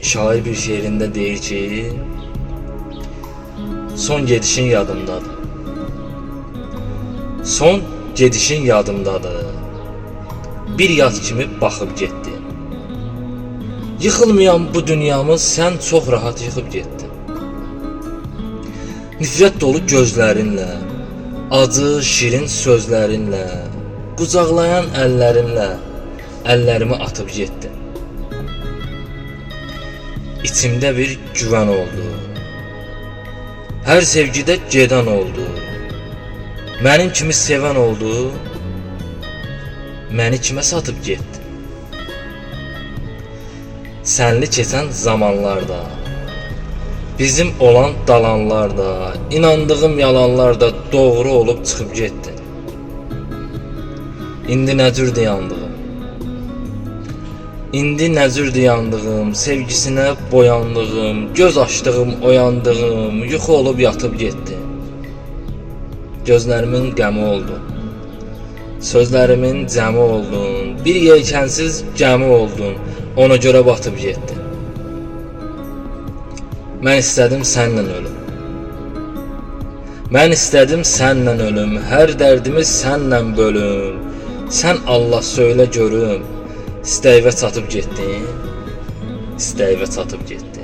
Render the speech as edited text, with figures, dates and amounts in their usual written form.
Şair bir şeirində deyir ki, son gedişin yadımdadır. Son gedişin yadımdadır. Bir yad kimi baxıb getdi. Yıxılmayan bu dünyamız sən çox rahat yıxıb getdin. Nifrət dolu gözlərinlə, acı, şirin sözlərinlə, qucaqlayan əllərinlə əllərimi atıb getdin. İçimdə bir güvən oldu. Hər sevgidə gedən oldu. Mənim kimi sevən oldu. Məni kimə satıb getdi? Sənli keçən zamanlarda, bizim olan dalanlarda, inandığım yalanlarda doğru olub çıxıb getdi. İndi nə cürdür yandığım? İndi nə cürdür yandığım, sevgisinə boyandığım, göz açdığım, oyandığım, yuxu olub yatıb getdi. Gözlərimin qəmi oldun, sözlərimin cəmi oldun, bir yelkənsiz gəmi oldun, ona görə batıb getdin. Mən istədim sənlə ölüm. Mən istədim sənlə ölüm, hər dərdimi sənlə bölüm. Sən Allah söylə görüm, istəyivə çatıb getdin, istəyivə çatıb getdin.